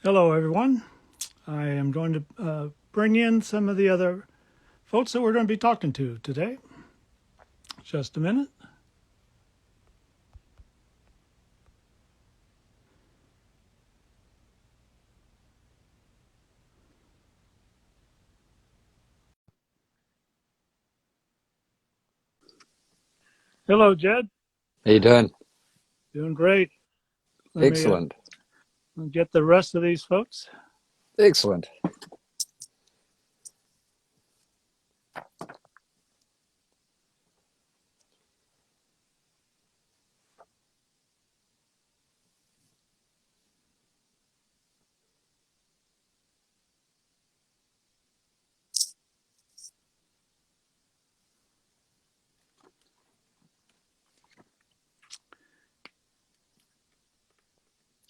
Hello, everyone. I am going to bring in some of the other folks that we're going to be talking to today. Just a minute. Hello, Jed. How you doing? Doing great. Let me Excellent. get the rest of these folks. Excellent.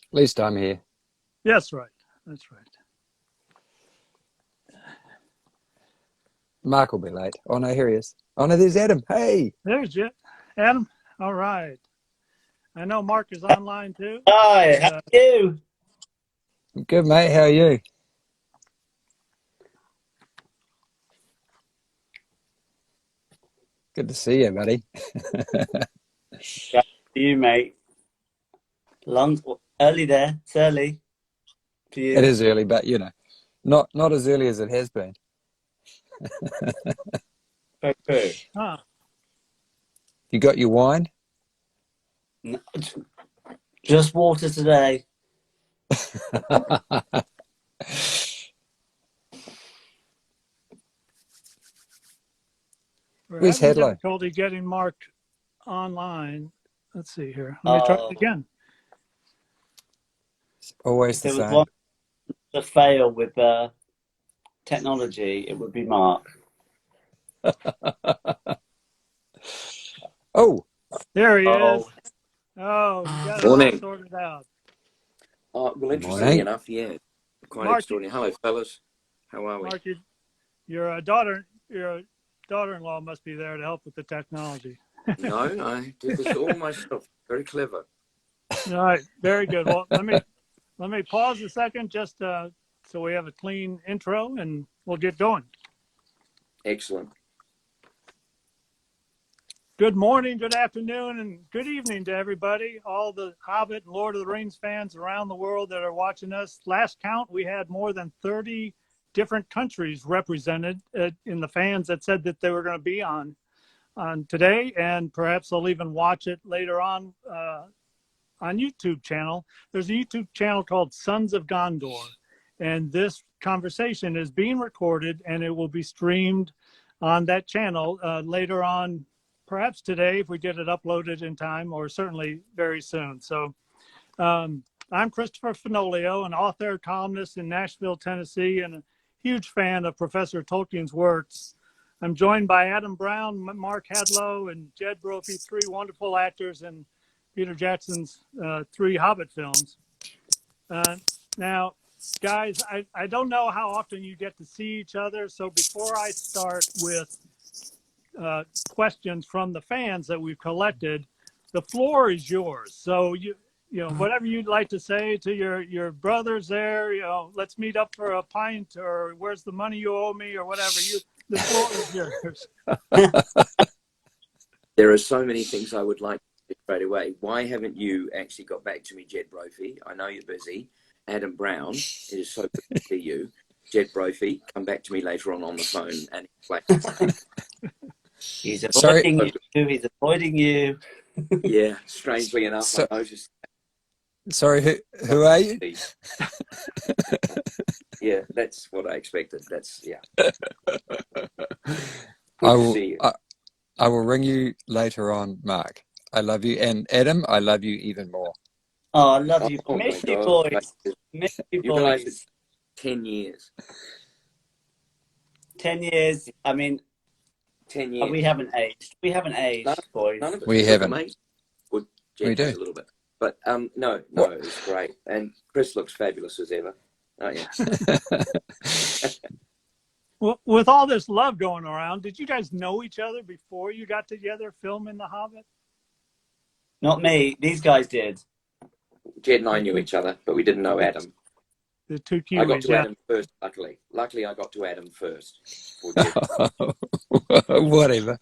At least I'm here. Yes, right. That's right. Mark will be late. Oh no, here he is. Oh no, there's Adam. Hey. There's Jed. Adam. All right. I know Mark is online too. Hi, how are you? Good mate, how are you? Good to see you, buddy. How are you, mate? Early there. It's early for you. It is early, but not as early as it has been. Very true. Huh. You got your wine? No, just water today. We're Where's having Hadlow? difficulty getting Mark online. Let's see here. Let me try it again. Always If the there was same. one to fail with technology, it would be Mark. Oh, There he Oh, is. Oh, you got it all Morning. sorted out. Well, good interestingly morning. enough, yeah, quite Mark, extraordinary. Hello, fellas. How are we? Mark, your daughter-in-law must be there to help with the technology. No, I did this all myself. Very clever. All right, very good. Well, let me pause a second just so we have a clean intro, and we'll get going. Excellent. Good morning, good afternoon, and good evening to everybody, all the Hobbit and Lord of the Rings fans around the world that are watching us. Last count, we had more than 30 different countries represented in the fans that said that they were going to be on today, and perhaps they'll even watch it later on YouTube channel. There's a YouTube channel called Sons of Gondor, and this conversation is being recorded, and it will be streamed on that channel later on, perhaps today if we get it uploaded in time, or certainly very soon. So I'm Christopher Fenolio, an author, columnist in Nashville, Tennessee, and a huge fan of Professor Tolkien's works. I'm joined by Adam Brown, Mark Hadlow, and Jed Brophy, three wonderful actors in Peter Jackson's 3 Hobbit films. Now, guys, I don't know how often you get to see each other, so before I start with questions from the fans that we've collected, the floor is yours. So you know, whatever you'd like to say to your brothers there, let's meet up for a pint, or where's the money you owe me, or whatever. The floor is yours. There are so many things I would like to say straight away. Why haven't you actually got back to me, Jed Brophy? I know you're busy. Adam Brown, it is so good to see you. Jed Brophy, come back to me later on the phone and explain. he's avoiding you. He's avoiding you. Yeah, strangely enough, I noticed. Sorry, who are you? Yeah, that's what I expected. Yeah. I Good to will. see you. I will ring you later on, Mark. I love you, and Adam, I love you even more. Oh, I love you. Oh my Miss you, God. boys. Miss you, You realize boys. it's 10 years. 10 years. I mean, 10 years. we haven't aged. We haven't aged, boys. None of us. We haven't. Amazing. Well, We Jed do. has a little bit. But no, What? it was great. And Chris looks fabulous as ever. Oh, yeah. Well, with all this love going around, did you guys know each other before you got together filming The Hobbit? Not me. These guys did. Jed and I knew each other, but we didn't know Adam. the two I got Kiwis. to Yeah. Adam first, luckily. Luckily, I got to Adam first. Before Jed. Whatever.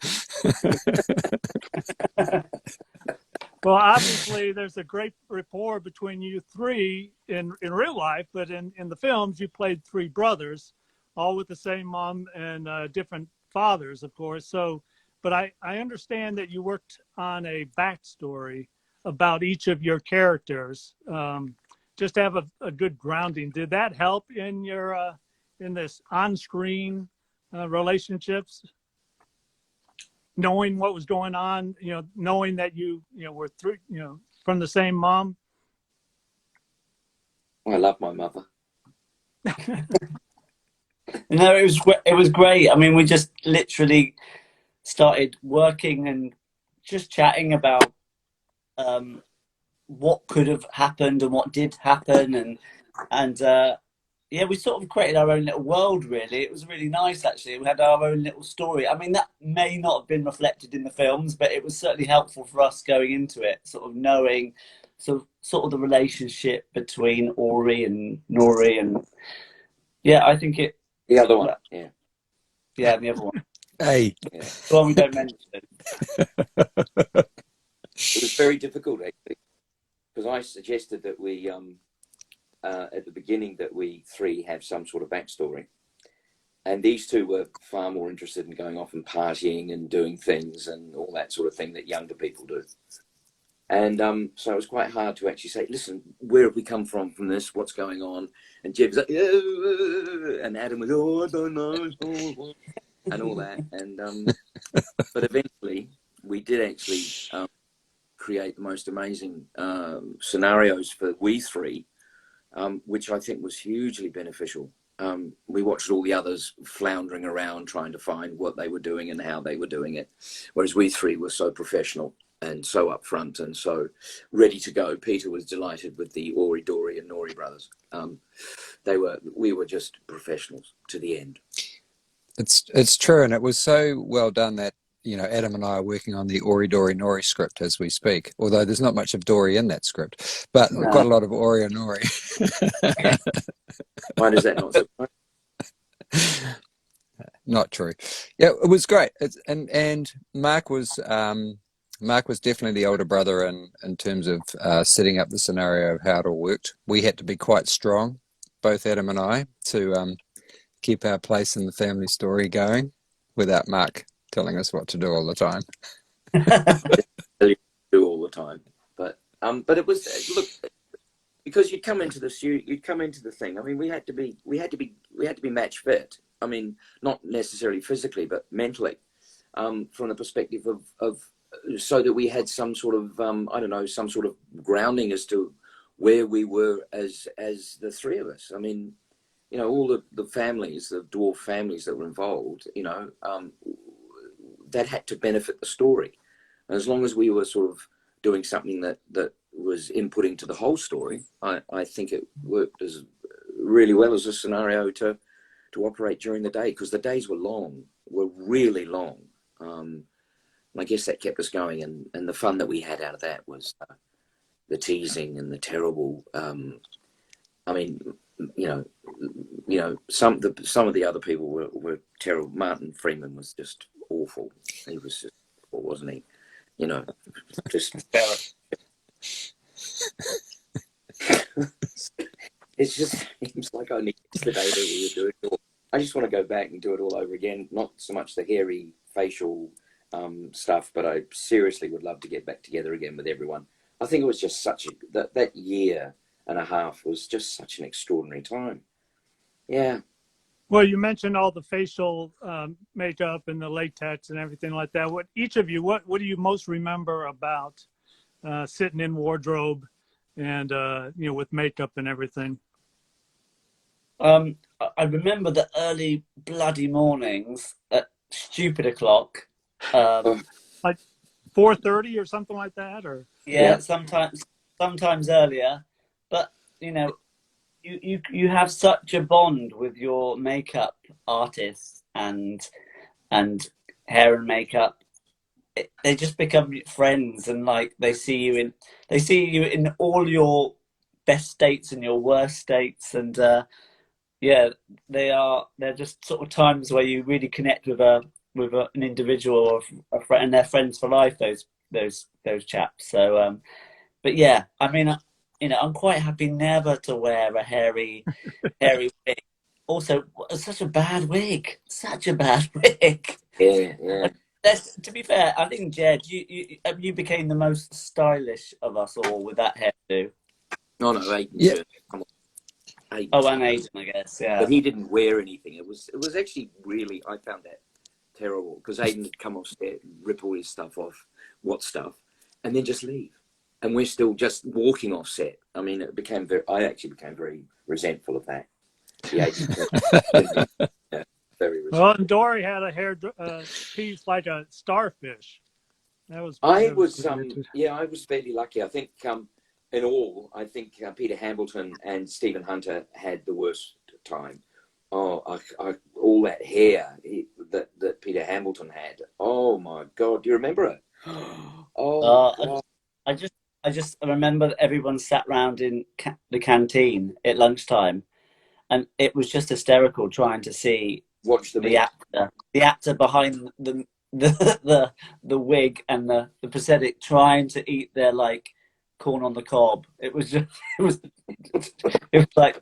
Well, obviously, there's a great rapport between you three in real life, but in the films, you played three brothers, all with the same mom and different fathers, of course. So, but I understand that you worked on a backstory about each of your characters, just to have a good grounding. Did that help in your in this on-screen relationships? Knowing what was going on, knowing that you were through, from the same mom. I love my mother. No, it was great. I mean, we just literally started working and just chatting about what could have happened and what did happen, and yeah, we sort of created our own little world, really. It was really nice, actually. We had our own little story. I mean, that may not have been reflected in the films, but it was certainly helpful for us going into it, sort of knowing sort of the relationship between Ori and Nori. And yeah, I think it... The other one, yeah. Yeah, and the other one. Hey. Yeah. The one we don't mention. It was very difficult, actually, because I suggested that we... at the beginning that we three have some sort of backstory. And these two were far more interested in going off and partying and doing things and all that sort of thing that younger people do. And so it was quite hard to actually say, listen, where have we come from this? What's going on? And Jeb was like, and Adam was, oh, I don't know, and all that. And but eventually we did actually create the most amazing scenarios for we three, which I think was hugely beneficial. We watched all the others floundering around trying to find what they were doing and how they were doing it, whereas we three were so professional and so upfront and so ready to go. Peter was delighted with the Ori, Dori and Nori brothers. We were just professionals to the end. It's true, and it was so well done that Adam and I are working on the Ori, Dori, Nori script as we speak, although there's not much of Dori in that script, but No. quite a lot of Ori and Nori. Why does that not surprise? Not true. Yeah, it was great. And Mark was definitely the older brother in terms of setting up the scenario of how it all worked. We had to be quite strong, both Adam and I, to keep our place in the family story going without Mark telling us what to do all the time. Do all the time, but it was look, because you'd come into the thing. I mean, we had to be match fit. I mean, not necessarily physically, but mentally, from the perspective of so that we had some sort of I don't know, some sort of grounding as to where we were as the three of us. I mean, all the families, the dwarf families that were involved, that had to benefit the story. And as long as we were sort of doing something that was inputting to the whole story, I think it worked as really well as a scenario to operate during the day, because the days were really long. And I guess that kept us going, and the fun that we had out of that was the teasing and the terrible. I mean, some of the other people were terrible. Martin Freeman was just awful. He was just awful, wasn't he? Just it just seems like only yesterday that we were doing it all. I just want to go back and do it all over again. Not so much the hairy facial stuff, but I seriously would love to get back together again with everyone. I think it was just that year and a half was just such an extraordinary time. Yeah. Well, you mentioned all the facial makeup and the latex and everything like that. What do you most remember about sitting in wardrobe and with makeup and everything? I remember the early bloody mornings at stupid o'clock. Like 4:30 or something like that, or yeah, sometimes earlier. But you have such a bond with your makeup artists and hair and makeup. They just become friends, and like they see you in all your best states and your worst states, and yeah, they're just sort of times where you really connect with an individual or a friend, and they're friends for life. Those chaps. So, but yeah, I mean, I'm quite happy never to wear a hairy wig. Also, such a bad wig. Such a bad wig. Yeah, yeah. To be fair, I think Jed, you became the most stylish of us all with that hairdo. No, no, Aidan Yeah. turned. Come on, Aidan Oh, and turned. Aidan, I guess, yeah. But he didn't wear anything. It was actually really, I found that terrible because Aidan would come off set, rip all his stuff off, what stuff, and then just leave. And we're still just walking off set. I mean, I actually became very resentful of that. Yeah, very resentful. Well, and Dori had a hair piece like a starfish. I was fairly lucky. I think in all, I think Peter Hambleton and Stephen Hunter had the worst time. Oh, all that hair that Peter Hambleton had. Oh my God, do you remember it? Oh, God. I just remember that everyone sat round in the canteen at lunchtime, and it was just hysterical trying to see the actor behind the wig and the prosthetic trying to eat their like corn on the cob. It was like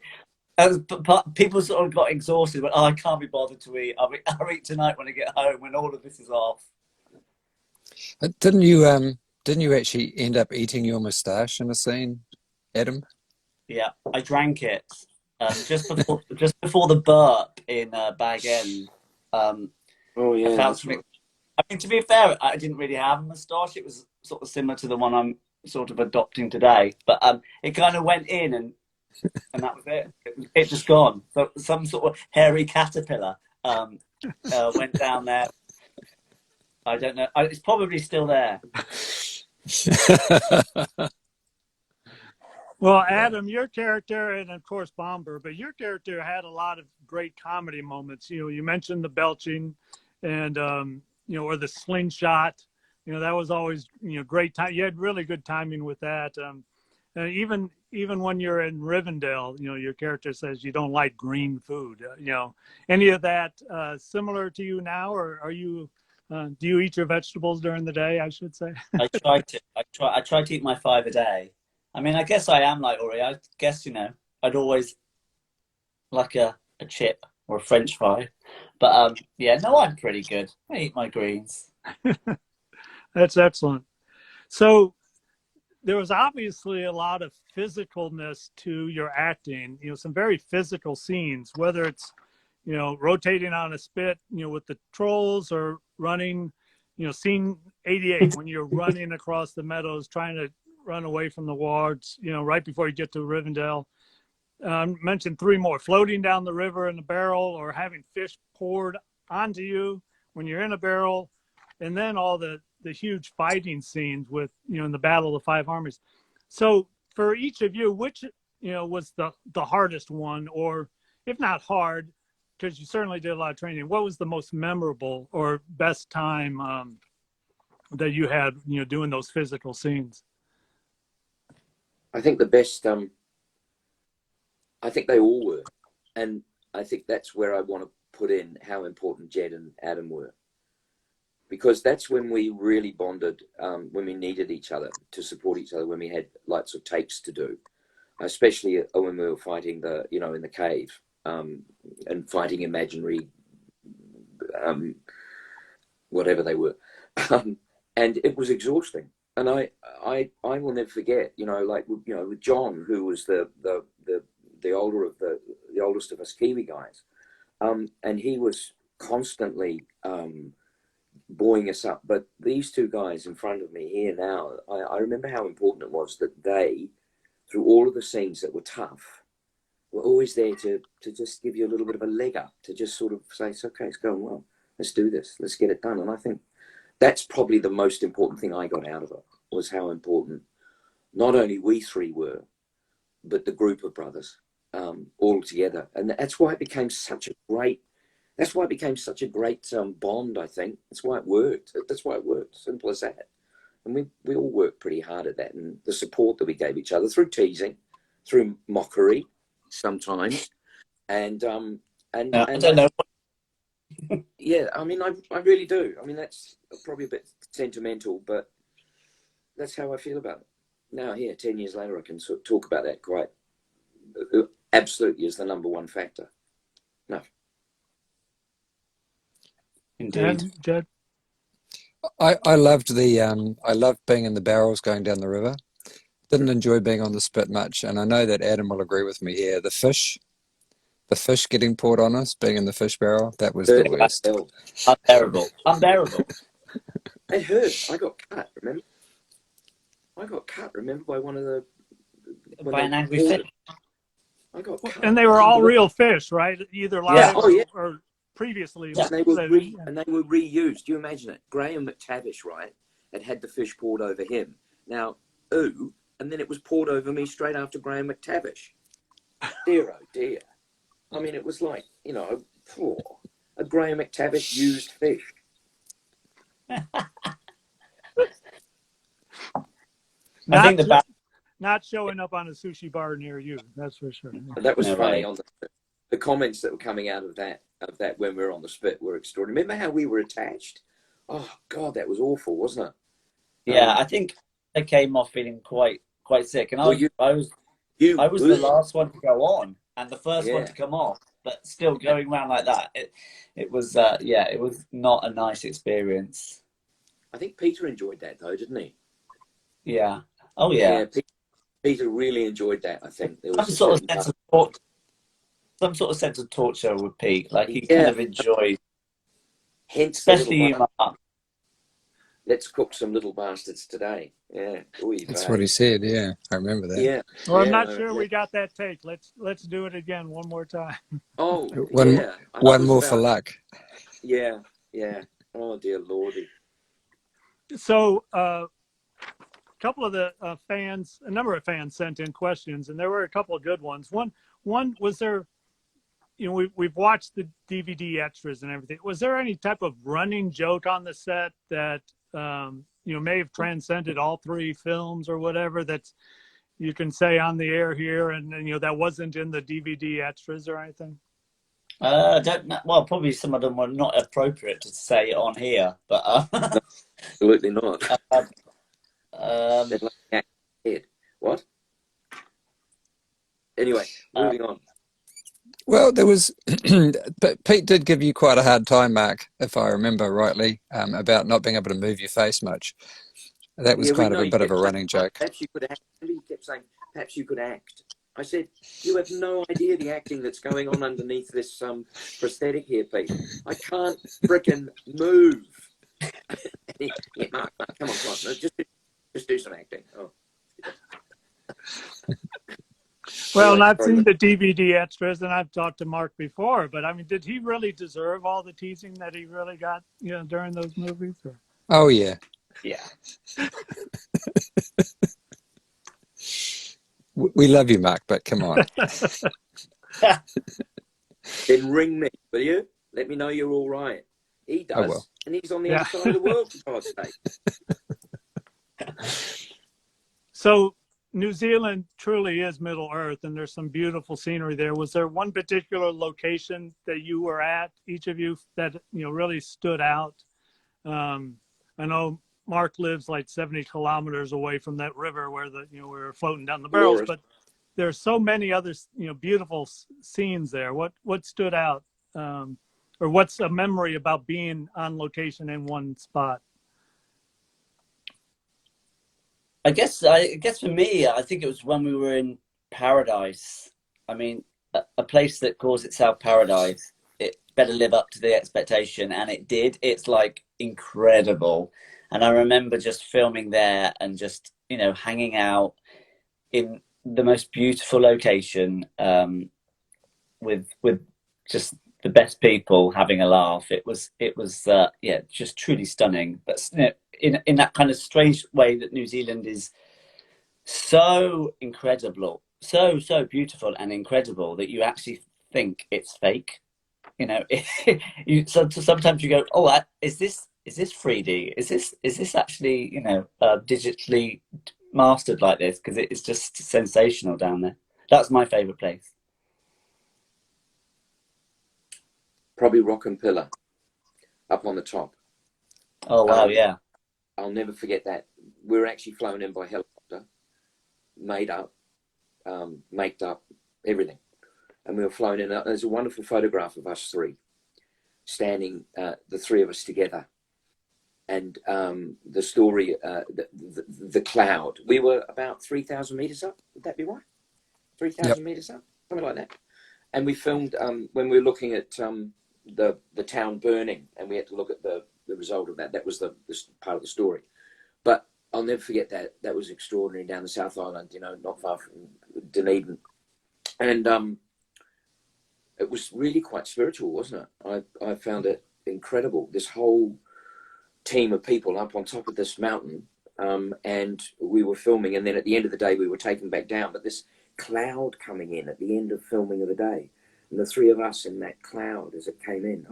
people sort of got exhausted, but I can't be bothered to eat. I'll eat tonight when I get home when all of this is off. Didn't you actually end up eating your moustache in a scene, Adam? Yeah, I drank it just before the burp in Bag End. Oh yeah. I felt something. I mean, to be fair, I didn't really have a moustache. It was sort of similar to the one I'm sort of adopting today, but it kind of went in and that was it. It just gone. So some sort of hairy caterpillar went down there. I don't know. It's probably still there. Well, Adam, your character, and of course Bomber, but your character had a lot of great comedy moments. You mentioned the belching, and or the slingshot. That was always great time. You had really good timing with that. And even when you're in Rivendell, your character says you don't like green food. Any of that similar to you now, or are you? Do you eat your vegetables during the day? I should say. I try to eat my 5 a day. I mean, I guess I am like Ori. I guess I'd always like a chip or a French fry, but yeah, no, I'm pretty good. I eat my greens. That's excellent. So there was obviously a lot of physicalness to your acting. Some very physical scenes, whether it's rotating on a spit, with the trolls, or running, scene 88 when you're running across the meadows trying to run away from the wards, right before you get to Rivendell. Mentioned 3 more: floating down the river in a barrel, or having fish poured onto you when you're in a barrel, and then all the huge fighting scenes with, in the Battle of the Five Armies. So for each of you, which, was the hardest one, or if not hard, because you certainly did a lot of training, what was the most memorable or best time that you had, doing those physical scenes? I think the best, I think they all were. And I think that's where I want to put in how important Jed and Adam were. Because that's when we really bonded, when we needed each other to support each other, when we had lots of takes to do, especially when we were fighting in the cave, and fighting imaginary, whatever they were. And it was exhausting. And I will never forget, with John, who was the oldest of us Kiwi guys, and he was constantly buoying us up. But these 2 guys in front of me here now, I remember how important it was that they, through all of the scenes that were tough, were always there to just give you a little bit of a leg up, to just sort of say, it's okay, it's going well, let's do this, let's get it done. And I think that's probably the most important thing I got out of it, was how important not only we 3 were, but the group of brothers, all together. And that's why it became such a great bond, I think. That's why it worked. Simple as that. And we all worked pretty hard at that, and the support that we gave each other through teasing, through mockery sometimes, and I don't know. yeah, I mean, I really do. I mean, that's probably a bit sentimental, but that's how I feel about it. Now, here, 10 years later, I can sort of talk about that quite absolutely as the number one factor. No. Indeed. And Jed? I loved I loved being in the barrels going down the river. Didn't enjoy being on the spit much, and I know that Adam will agree with me here. The fish getting poured on us, being in the fish barrel, that was the worst. Unbearable. It hurt. I got cut, remember? By one of the... By an angry fish. I got cut. And they were all real fish, right? Either live or previously. Yeah. And they were reused. Do you imagine it? Graham McTavish, right, had the fish poured over him. Now, ooh, and then it was poured over me straight after Graham McTavish. Dear, oh dear. I mean, it was like, you know, a Graham McTavish used fish. Not showing up on a sushi bar near you, that's for sure. That was funny. On the comments that were coming out of that when we were on the spit were extraordinary. Remember how we were attached? Oh God, that was awful, wasn't it? Yeah, I think I came off feeling quite sick, and I was the last one to go on and the first one to come off, but still going around like that. It was it was not a nice experience. I think Peter enjoyed that though, didn't he? Yeah. Oh yeah. Peter really enjoyed that. I think there was some sort of sense of torture with Pete. Like he kind of enjoyed, especially you, Mark. Let's cook some little bastards today. Yeah, that's what he said. Yeah, I remember that. Yeah. Well, I'm not sure we got that take. Let's do it again one more time. Oh, one more for luck. Yeah. Oh dear Lordy. So, a number of fans sent in questions, and there were a couple of good ones. One was there. You know, we've watched the DVD extras and everything. Was there any type of running joke on the set that may have transcended all three films or whatever that you can say on the air here, and that wasn't in the DVD extras or anything? Don't know. Well, probably some of them were not appropriate to say on here, but absolutely not. What? Anyway, moving on. Well, there was, but Pete did give you quite a hard time, Mark, if I remember rightly, about not being able to move your face much. That was kind of a bit of a running joke. Perhaps you could act. He kept saying, perhaps you could act. I said, you have no idea the acting that's going on underneath this prosthetic here, Pete. I can't frickin' move. Yeah, Mark, come on. Just do some acting. Oh. Well, and I've seen the DVD extras, and I've talked to Mark before, but I mean, did he really deserve all the teasing that he really got, during those movies? Or? Oh yeah. Yeah. We love you, Mark, but come on. Then ring me, will you? Let me know you're all right. He does, and he's on the other side of the world, for God's sake. So New Zealand truly is Middle Earth, and there's some beautiful scenery there. Was there one particular location that you were at, each of you, that really stood out? I know Mark lives like 70 kilometers away from that river where we were floating down the barrels, but there's so many other beautiful scenes there. What stood out, or what's a memory about being on location in one spot? I guess for me, I think it was when we were in Paradise. I mean, a place that calls itself Paradise, it better live up to the expectation, and it did. It's like incredible. And I remember just filming there and just, hanging out in the most beautiful location, with just the best people having a laugh. It was just truly stunning. But in that kind of strange way that New Zealand is so incredible, so beautiful and incredible that you actually think it's fake. Sometimes you go, oh, is this 3D? Is this actually digitally mastered like this? Because it's just sensational down there. That's my favourite place. Probably Rock and Pillar, up on the top. Oh wow, yeah. I'll never forget that. We were actually flown in by helicopter, made up, maked up, everything. And we were flown in. There's a wonderful photograph of us three standing, the three of us together. And the story, the cloud. We were about 3,000 meters up. Would that be right? 3,000 meters up, something like that. And we filmed when we were looking at the town burning, and we had to look at the result of that. That was the part of the story. But I'll never forget that. That was extraordinary down the South Island, you know, not far from Dunedin. And it was really quite spiritual, wasn't it? I found it incredible. This whole team of people up on top of this mountain, and we were filming, and then at the end of the day we were taken back down, but this cloud coming in at the end of filming of the day, and the three of us in that cloud as it came in,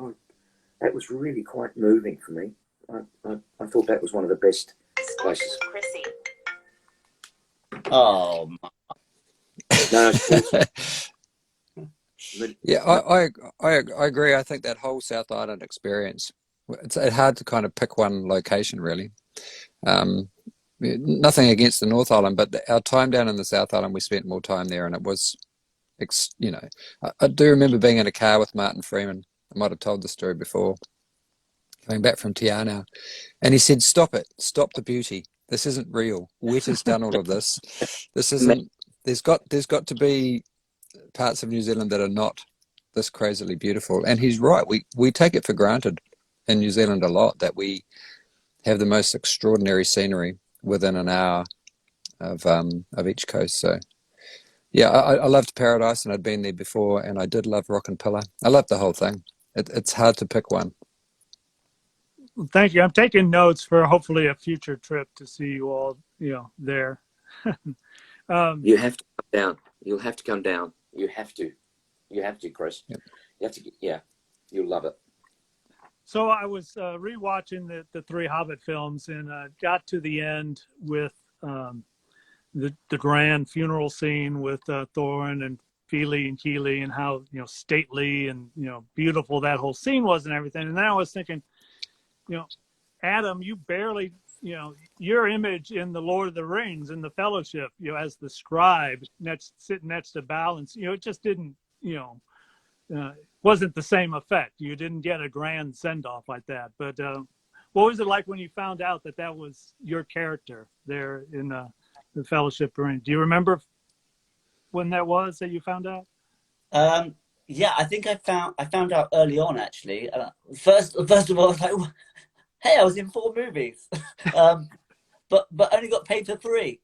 that was really quite moving for me. I thought that was one of the best places. Oh, No, it's awesome. Yeah, I agree. I think that whole South Island experience, it's hard to kind of pick one location really. Nothing against the North Island, but our time down in the South Island, we spent more time there, and it was, you know, I do remember being in a car with Martin Freeman. I might have told the story before, coming back from Te Anau, and he said, "Stop it! Stop the beauty. This isn't real. Wet has done all of this. This isn't. There's got to be parts of New Zealand that are not this crazily beautiful." And he's right. We take it for granted in New Zealand a lot that we have the most extraordinary scenery within an hour of each coast. So yeah, I loved Paradise, and I'd been there before, and I did love Rock and Pillar. I loved the whole thing. It's hard to pick one. Thank you. I'm taking notes for hopefully a future trip to see you all, you know, there. You have to come down. You'll have to come down. You have to, Chris. Yep. You have to. Yeah, you'll love it. So I was rewatching the three Hobbit films, and got to the end with the grand funeral scene with Thorin and Fili and Keely, and how, you know, stately and, you know, beautiful that whole scene was and everything. And then I was thinking, you know, Adam, you barely, you know, your image in the Lord of the Rings in the Fellowship, you know, as the scribe sitting next to Balance, you know, it just didn't, you know, wasn't the same effect. You didn't get a grand send-off like that. But what was it like when you found out that that was your character there in the Fellowship Ring? Do you remember when that was that you found out? Yeah, I think I found out early on actually. First of all, I was like, "Hey, I was in 4 movies," but only got paid for 3.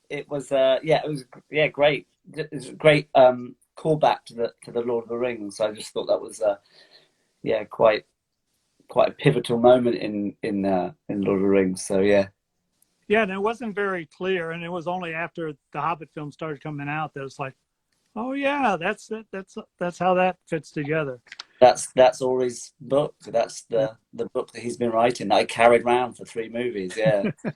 It was great. It was a great callback to the Lord of the Rings. So I just thought that was quite a pivotal moment in Lord of the Rings. So yeah. Yeah, and it wasn't very clear, and it was only after the Hobbit film started coming out that it's like, oh yeah, that's it. That's how that fits together. That's Ori's book. That's the book that he's been writing that I carried around for 3 movies. Yeah. Of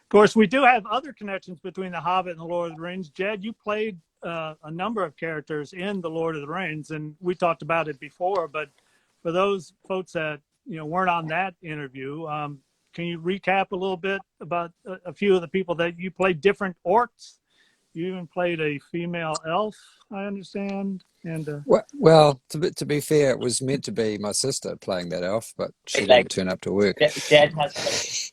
course, we do have other connections between The Hobbit and The Lord of the Rings. Jed, you played a number of characters in The Lord of the Rings, and we talked about it before, but for those folks that, you know, weren't on that interview, can you recap a little bit about a few of the people that you played? Different orcs? You even played a female elf, I understand. And well, to be fair, it was meant to be my sister playing that elf, but she didn't turn up to work. Jed has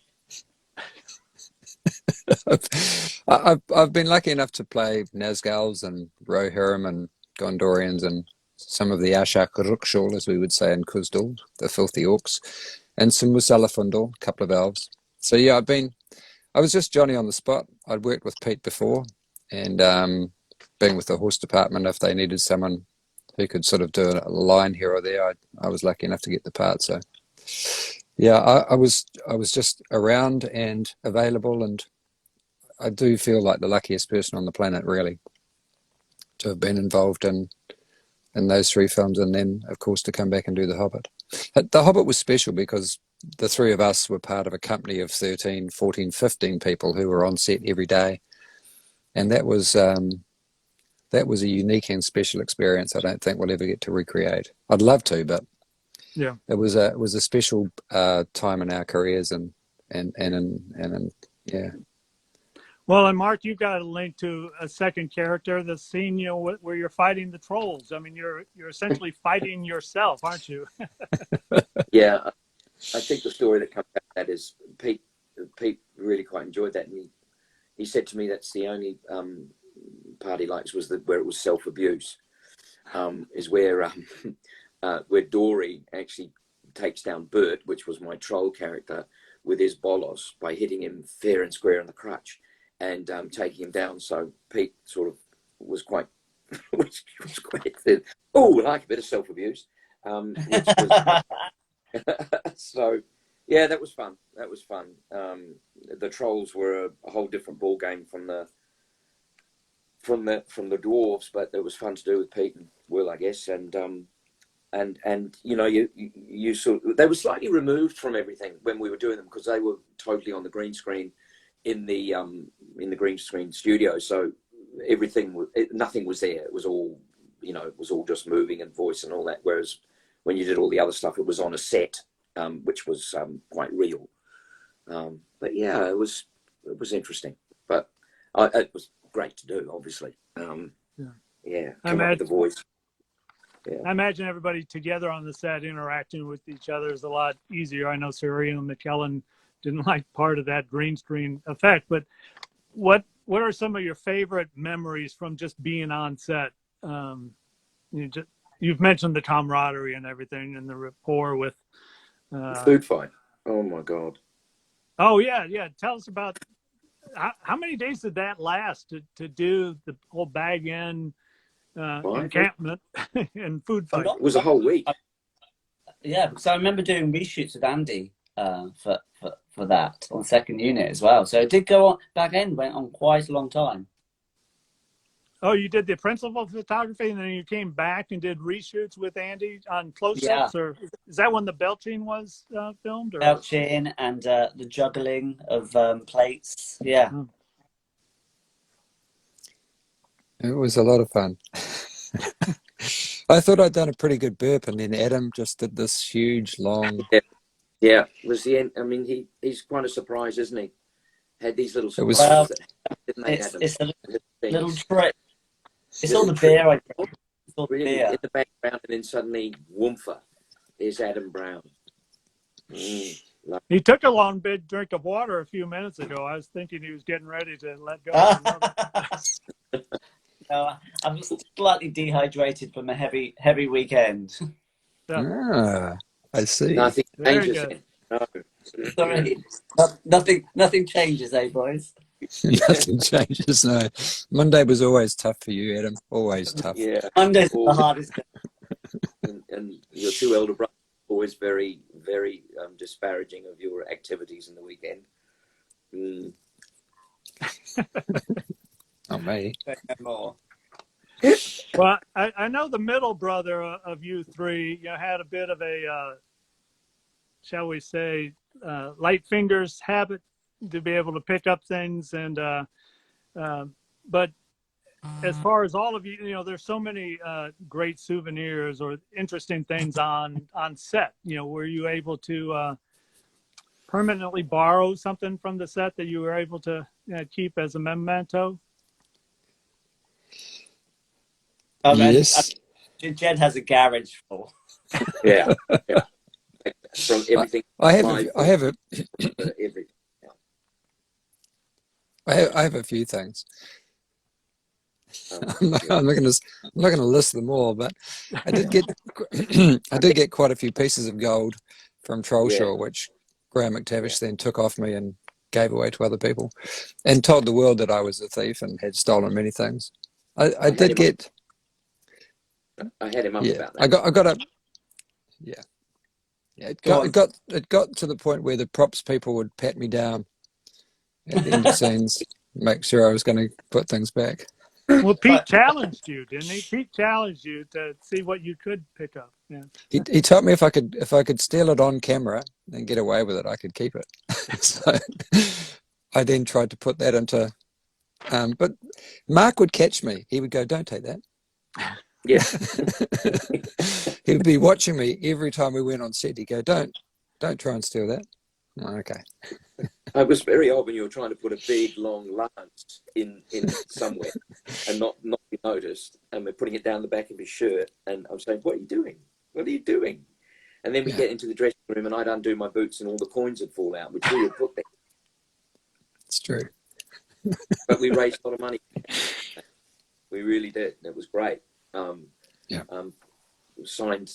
I've been lucky enough to play Nazgûls and Rohirrim and Gondorians and some of the Ashak Rukshul, as we would say in Kuzdul, the filthy orcs, and some Musalafundal, a couple of elves. So yeah, I was just Johnny on the spot. I'd worked with Pete before, and being with the horse department, if they needed someone who could sort of do a line here or there, I was lucky enough to get the part. So yeah, I was just around and available, and I do feel like the luckiest person on the planet, really, to have been involved in those 3 films, and then of course to come back and do The Hobbit. The Hobbit was special because the three of us were part of a company of 13, 14, 15 people who were on set every day. And that was a unique and special experience I don't think we'll ever get to recreate. I'd love to, but Yeah. it was a special time in our careers and yeah. Well, and Mark, you've got a link to a second character, the scene, where you're fighting the trolls. I mean, you're essentially fighting yourself, aren't you? Yeah, I think the story that comes out of that is Pete really quite enjoyed that, and he said to me that's the only part he likes was where it was self-abuse, is where Dori actually takes down Bert, which was my troll character, with his bolos by hitting him fair and square in the crutch and taking him down. So Pete sort of was quite was quite oh, I like a bit of self-abuse, which was so yeah, that was fun. The trolls were a whole different ball game from the dwarves, but it was fun to do with Pete and Will, I guess. And you know, you sort of, they were slightly removed from everything when we were doing them because they were totally on the green screen in the green screen studio. So nothing was there. It was all, you know, it was all just moving and voice and all that. Whereas when you did all the other stuff, it was on a set, which was quite real. But yeah, it was interesting. But it was great to do, obviously. Yeah, come up with the voice. Yeah. I imagine everybody together on the set interacting with each other is a lot easier. I know Serena and McKellen didn't like part of that green screen effect, but what are some of your favorite memories from just being on set? You've mentioned the camaraderie and everything and the rapport with the food fight. Oh my God. Oh yeah. Tell us about how many days did that last to do the whole bag in encampment and food fight? It was a whole week. Yeah, so I remember doing reshoots with Andy for that on second unit as well. So it did go on, back end went on quite a long time. Oh, you did the principal photography and then you came back and did reshoots with Andy on close-ups, or is that when the belching was filmed? Or? Belching and the juggling of plates. Yeah. Oh. It was a lot of fun. I thought I'd done a pretty good burp, and then Adam just did this huge, long... Yeah, was the end. I mean, he's quite a surprise, isn't he? Had these little surprises. Well, it's a little trick. It's all the beer, I think. It's all the beer. In the background, and then suddenly, whoomfa, is Adam Brown. He took a long big drink of water a few minutes ago. I was thinking he was getting ready to let go. No, I'm slightly dehydrated from a heavy weekend. Ah, I see. Nothing changes. No. Sorry, nothing changes, eh, boys? Nothing changes. No, Monday was always tough for you, Adam. Always tough. Yeah, Monday's the hardest. And your two elder brothers always very, very disparaging of your activities in the weekend. Oh, me. More. Well, I know the middle brother of you three, had a bit of a, shall we say, light fingers habit to be able to pick up things. And but as far as all of you, there's so many great souvenirs or interesting things on set. Were you able to permanently borrow something from the set that you were able to keep as a memento? Yes. Jed has a garage full. Yeah. From everything. I have a few things. I'm not going to list them all, but I did get quite a few pieces of gold from Trollshaw, which Graham McTavish then took off me and gave away to other people, and told the world that I was a thief and had stolen many things. I did get. I had him up about that. I got a. Yeah. It got to the point where the props people would pat me down at the end of scenes, make sure I was going to put things back. Well, Pete challenged you, didn't he? Pete challenged you to see what you could pick up. Yeah. He told me if I could steal it on camera and get away with it, I could keep it. So I then tried to put that into. But Mark would catch me. He would go, "Don't take that." Yeah. He would be watching me every time we went on set. He'd go, "Don't try and steal that." I'm like, okay. It was very odd when you were trying to put a big long lance in somewhere and not be noticed, and we're putting it down the back of his shirt, and I'm saying, "What are you doing? What are you doing?" And then we get into the dressing room, and I'd undo my boots, and all the coins would fall out, which we would put there. It's true. But we raised a lot of money. We really did. It was great. Signed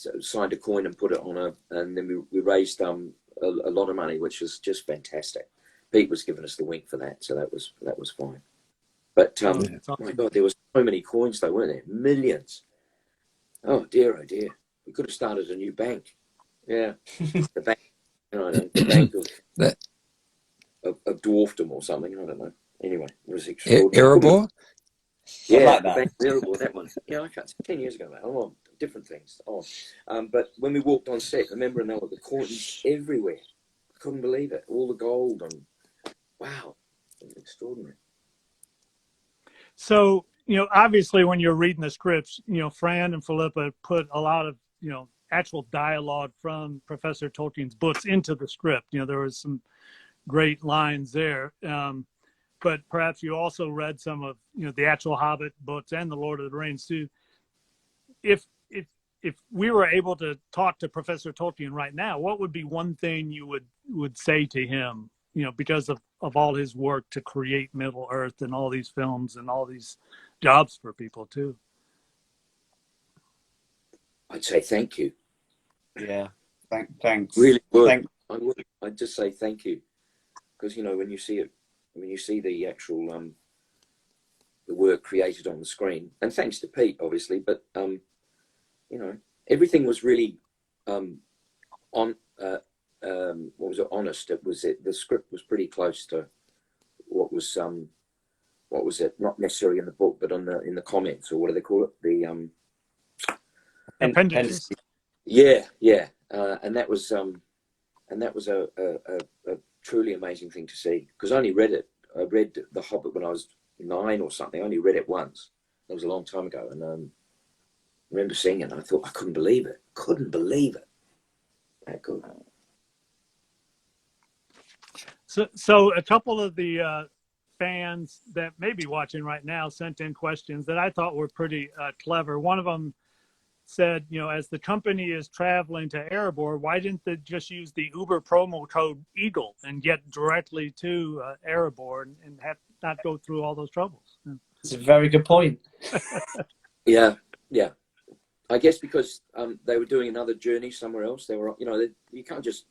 a coin and put it on and then we raised a lot of money, which was just fantastic. Pete was giving us the wink for that, so that was fine. But my God, there was so many coins though, weren't there? Millions. Oh dear, we could have started a new bank. Yeah, the bank, the bank of dwarfdom or something. I don't know. Anyway, it was extraordinary. Erebor? Yeah, like the that. bank of Erebor, that one. Yeah, I can't. 10 years ago, mate. I'm on different things. But when we walked on set, remember, and there were the coins everywhere. I couldn't believe it. All the gold and wow, it was extraordinary. So, obviously when you're reading the scripts, Fran and Philippa put a lot of, actual dialogue from Professor Tolkien's books into the script. There was some great lines there. But perhaps you also read some of, the actual Hobbit books and the Lord of the Rings too. If we were able to talk to Professor Tolkien right now, what would be one thing you would say to him, because of all his work to create Middle Earth and all these films and all these jobs for people too? I'd say thank you. Yeah. Thanks. Really would. Thanks. I would. I'd just say thank you, because when you see it, when you see the actual the work created on the screen, and thanks to Pete, obviously, but everything was really honest. The script was pretty close to what was it? Not necessarily in the book, but in the comments, or what do they call it? The appendices. Yeah. And that was a truly amazing thing to see, because I only read it. I read The Hobbit when I was 9 or something. I only read it once. That was a long time ago, and I remember seeing it, and I thought I couldn't believe it. That good. So a couple of the fans that may be watching right now sent in questions that I thought were pretty clever. One of them said, as the company is traveling to Erebor, why didn't they just use the Uber promo code EAGLE and get directly to Erebor and have not go through all those troubles? It's a very good point. Yeah. I guess because they were doing another journey somewhere else. They were, you can't just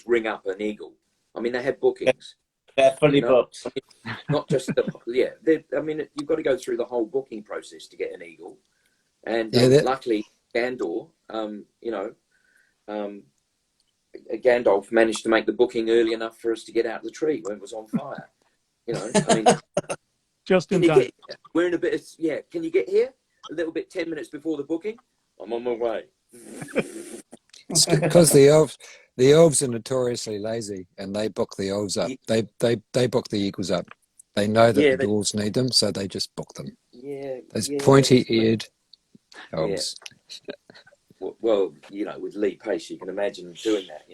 ring up an Eagle. I mean, they had bookings. They're fully booked. Not just you've got to go through the whole booking process to get an Eagle. And luckily, Gandor, Gandalf managed to make the booking early enough for us to get out of the tree when it was on fire. Just in time. We're in a bit of, can you get here a little bit 10 minutes before the booking? I'm on my way. It's because the elves are notoriously lazy, and they book the elves up. They book the eagles up. They know that the dwarves need them, so they just book them. Yeah. Those pointy-eared elves. Yeah. Well, with Lee Pace, you can imagine doing that.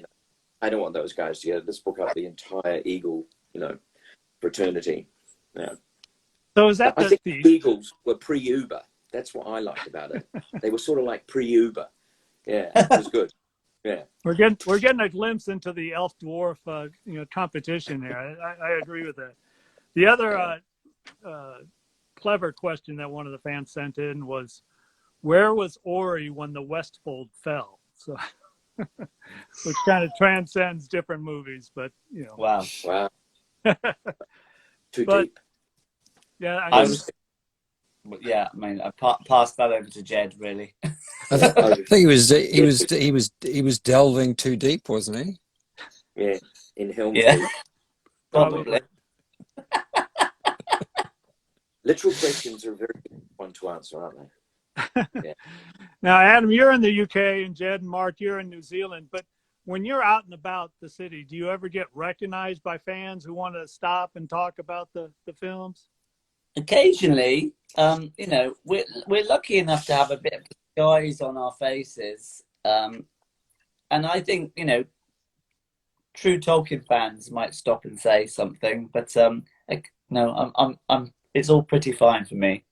I don't want those guys to go, let's book up the entire Eagle, fraternity. Yeah. So is that I think the Eagles were pre-Uber. That's what I liked about it. They were sort of like pre-Uber. Yeah, it was good. Yeah. We're getting a glimpse into the elf dwarf competition here. I agree with that. The other clever question that one of the fans sent in was, where was Ori when the Westfold fell? So, which kind of transcends different movies, but Wow. Too deep. Yeah, I passed that over to Jed, really. I think he was delving too deep, wasn't he? Yeah, in Helm's Yeah. Deep. Probably. Literal questions are a very good one to answer, aren't they? Yeah. Now, Adam, you're in the UK, and Jed and Mark, you're in New Zealand. But when you're out and about the city, do you ever get recognized by fans who want to stop and talk about the films? Occasionally, you know, we're lucky enough to have a bit of disguise on our faces, and I think, you know, true Tolkien fans might stop and say something, but no, I'm. It's all pretty fine for me.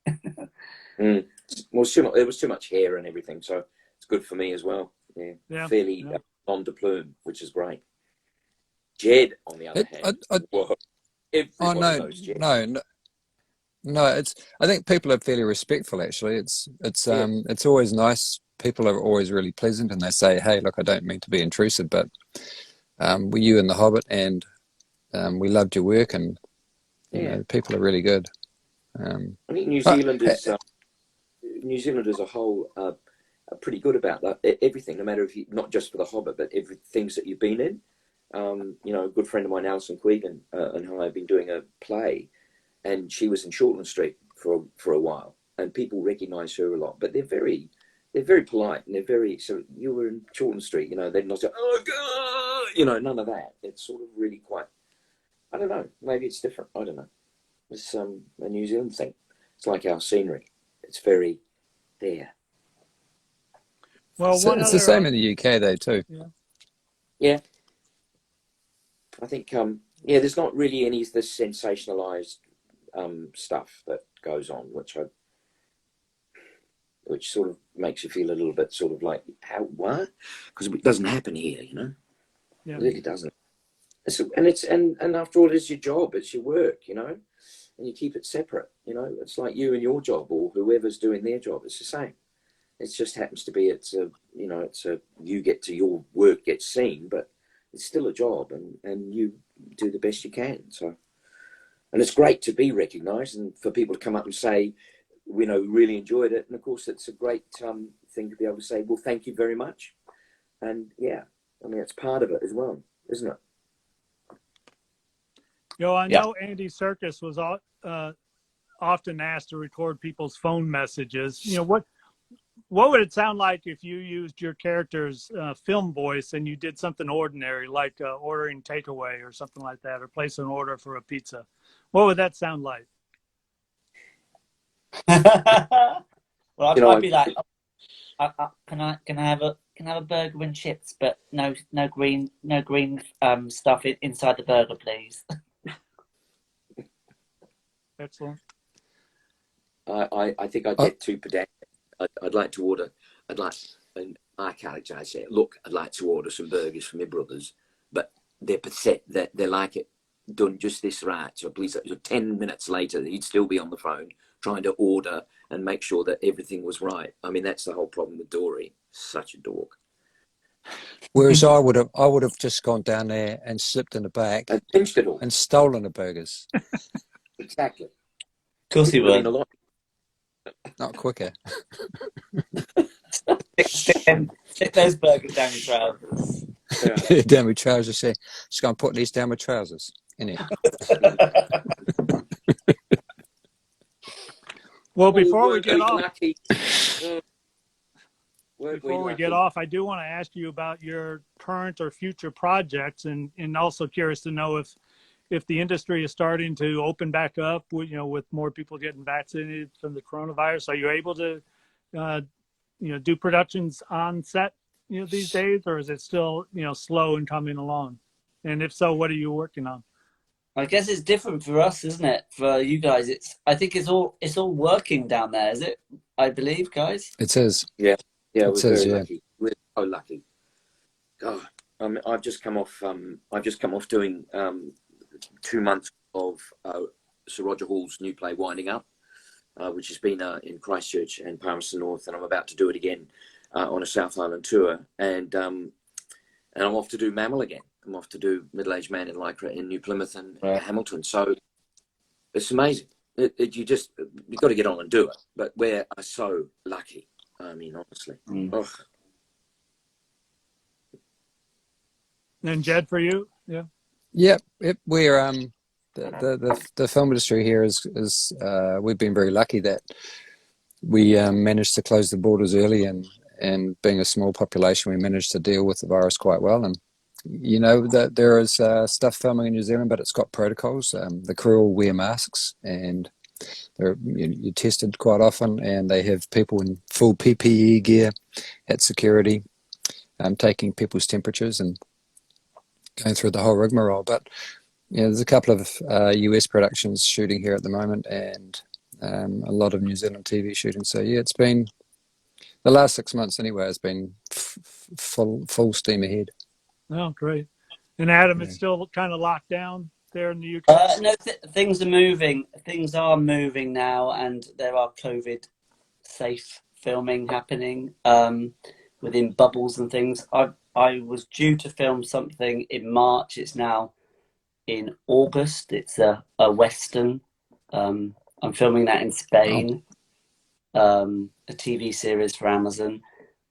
Mm. Well, there was too much hair and everything, so it's good for me as well. Yeah. Fairly on de plume, which is great. Jed, on the other hand, well, everybody knows Jed. No. It's. I think people are fairly respectful. Actually, it's always nice. People are always really pleasant, and they say, "Hey, look, I don't mean to be intrusive, but were you in The Hobbit, and we loved your work, and you know, people are really good." I think New Zealand as a whole are pretty good about that. Everything, no matter if you, not just for The Hobbit, but every things that you've been in. You know, a good friend of mine, Alison Quegan, and I have been doing a play, and she was in Shortland Street for a while, and people recognise her a lot. But they're very polite, and they're very, so you were in Shortland Street, you know, they're not like, oh God, you know, none of that. It's sort of really quite, I don't know, maybe it's different. I don't know. It's a New Zealand thing. It's like our scenery. It's very there. Well, it's the same in the UK though too. Yeah. I think there's not really any of this sensationalized stuff that goes on, which sort of makes you feel a little bit sort of like, what? Because it doesn't happen here, you know. Yeah. It really doesn't. And after all, it's your job, it's your work, you know, and you keep it separate, you know. It's like you and your job, or whoever's doing their job. It's the same. It just happens to be you get to, your work gets seen, but it's still a job, and you do the best you can. So, and it's great to be recognised and for people to come up and say, you know, really enjoyed it. And of course, it's a great thing to be able to say, well, thank you very much. And yeah, I mean, it's part of it as well, isn't it? You know, I know Andy Serkis was often asked to record people's phone messages. You know, what would it sound like if you used your character's film voice and you did something ordinary, like ordering takeaway or something like that, or place an order for a pizza? What would that sound like? Well, I'd be like, can I have a burger and chips, but no green stuff inside the burger, please. Excellent. I think I'd get too pedantic. I'd like to order. And my character, I say, look, I'd like to order some burgers for my brothers, but they're pathetic. They're like it done just this right. So please, 10 minutes later, he'd still be on the phone trying to order and make sure that everything was right. I mean, that's the whole problem with Dori. Such a dork. Whereas I would have just gone down there and slipped in the back and pinched it all and stolen the burgers. Exactly. Of course he would. Not quicker. Stick those burgers down your trousers. Yeah. Down my trousers. Say, just going to put these down my trousers. Well, before we get off, I do want to ask you about your current or future projects, and also curious to know if the industry is starting to open back up, you know, with more people getting vaccinated from the coronavirus. Are you able to, do productions on set, you know, these days, or is it still, you know, slow and coming along? And if so, what are you working on? I guess it's different for us, isn't it? For you guys, I think it's all working down there, is it? I believe, guys. It is. Yeah, we're very lucky. We're so lucky. God, I've just come off doing 2 months of Sir Roger Hall's new play Winding Up, which has been in Christchurch and Palmerston North, and I'm about to do it again on a South Island tour, and I'm off to do Mammal again. I'm off to do Middle-Aged Man in Lycra in New Plymouth and Hamilton. So it's amazing. You've got to get on and do it. But we are so lucky. I mean, honestly. Oh. And Jed, for you, yeah. Yep. We're the film industry here is we've been very lucky that we managed to close the borders early, and being a small population, we managed to deal with the virus quite well. And you know that there is stuff filming in New Zealand, but it's got protocols. The crew all wear masks, and you're tested quite often, and they have people in full PPE gear at security, taking people's temperatures and going through the whole rigmarole. But there's a couple of US productions shooting here at the moment, and a lot of New Zealand TV shooting. So it's been the last 6 months anyway. Has been full steam ahead. Oh, great! And Adam, it's still kind of locked down there in the UK. No, things are moving. Things are moving now, and there are COVID safe filming happening within bubbles and things. I was due to film something in March. It's now in August. It's a Western. I'm filming that in Spain, a TV series for Amazon,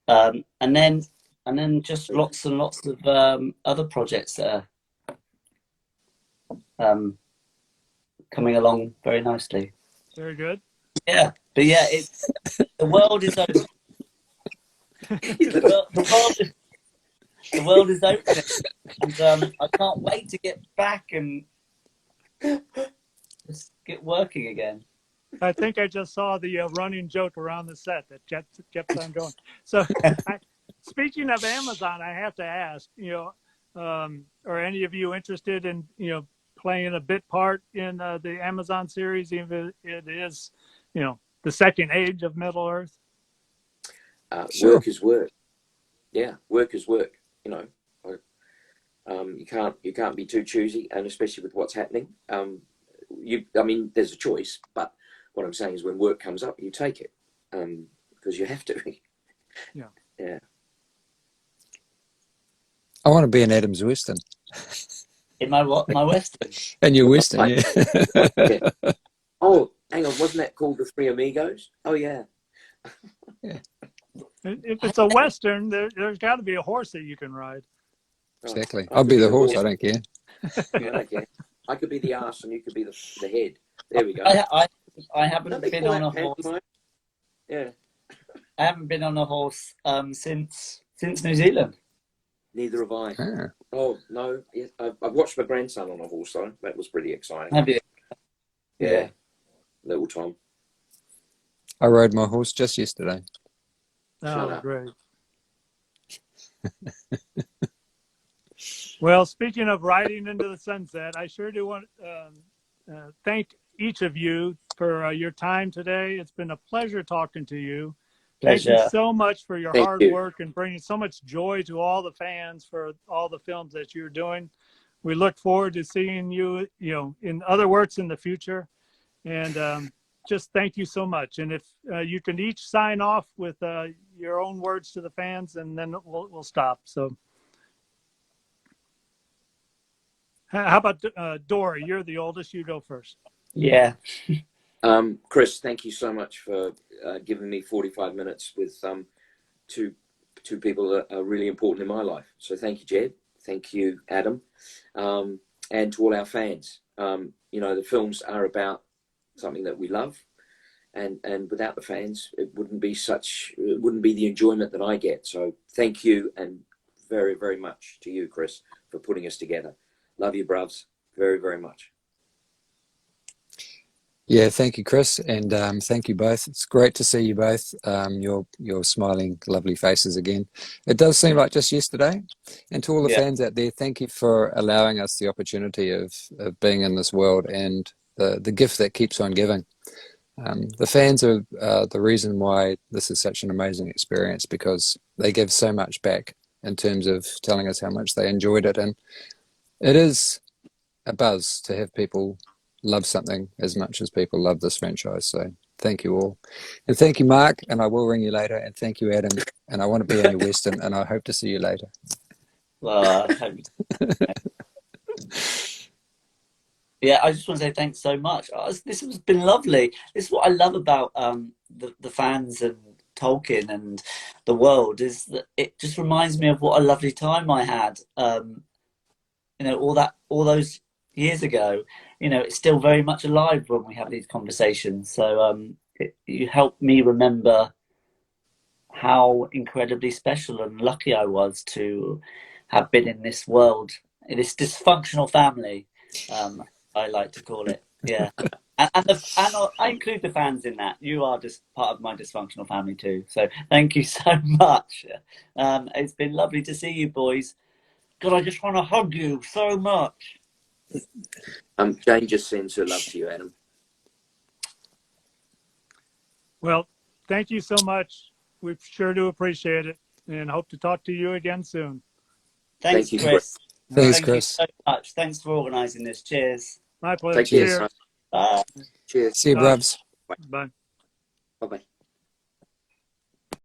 and then just lots and lots of other projects that are coming along very nicely. Very good. Yeah, but yeah, the world is open. The world is open, and I can't wait to get back and just get working again. I think I just saw the running joke around the set that kept on going. So, speaking of Amazon, I have to ask, are any of you interested in, playing a bit part in the Amazon series, even if it is, the second age of Middle Earth? Sure. Work is work. Yeah, work is work. You can't be too choosy, and especially with what's happening. There's a choice, but what I'm saying is when work comes up, you take it, because you have to. Yeah. I want to be in Adam's Western. In my what? My Western? And your Western, yeah. Yeah. Oh, hang on, wasn't that called The Three Amigos? Oh, yeah. If it's a Western, there's got to be a horse that you can ride. Exactly. I'll be the horse. I don't care. Yeah, okay. I could be the arse and you could be the head. There we go. I haven't been on a horse. Yeah. I haven't been on a horse since New Zealand. Neither have I. Ah. Oh no, I've watched my grandson on a horse though. That was pretty exciting. Have you? Yeah. Little Tom. I rode my horse just yesterday. Oh, great. Well, speaking of riding into the sunset, I sure do want to thank each of you for your time today. It's been a pleasure talking to you. Pleasure. Thank you so much for your hard work and bringing so much joy to all the fans for all the films that you're doing. We look forward to seeing you, in other works in the future. And just thank you so much. And if you can each sign off with your own words to the fans, and then we'll stop. So how about Dori? You're the oldest. You go first. Yeah. Chris, thank you so much for giving me 45 minutes with two people that are really important in my life. So thank you, Jed. Thank you, Adam. And to all our fans. The films are about something that we love. And without the fans, it wouldn't be the enjoyment that I get. So thank you, and very, very much to you, Chris, for putting us together. Love you, bruvs, very, very much. Yeah, thank you, Chris, and thank you both. It's great to see you both. Your smiling, lovely faces again. It does seem like just yesterday. And to all the fans out there, thank you for allowing us the opportunity of being in this world and the gift that keeps on giving. The fans are the reason why this is such an amazing experience, because they give so much back in terms of telling us how much they enjoyed it. And it is a buzz to have people love something as much as people love this franchise. So thank you all. And thank you, Mark, and I will ring you later. And thank you, Adam. And I want to be on your Western, and I hope to see you later. Well, yeah, I just want to say thanks so much. This has been lovely. This is what I love about the fans and Tolkien and the world, is that it just reminds me of what a lovely time I had, all those years ago. it's still very much alive when we have these conversations. So you help me remember how incredibly special and lucky I was to have been in this world, in this dysfunctional family, I like to call it. Yeah. And I include the fans in that. You are just part of my dysfunctional family too. So thank you so much. It's been lovely to see you boys. God, I just want to hug you so much. Jane just sends her love to you, Adam. Well, thank you so much. We sure do appreciate it, and hope to talk to you again soon. Thanks, Thank you, Chris. Thanks, Thank Chris. you so much. Thanks for organising this. Cheers. My pleasure. Take care. Cheers. Bye. Cheers. See you, Bye. bruvs. Bye. Bye-bye.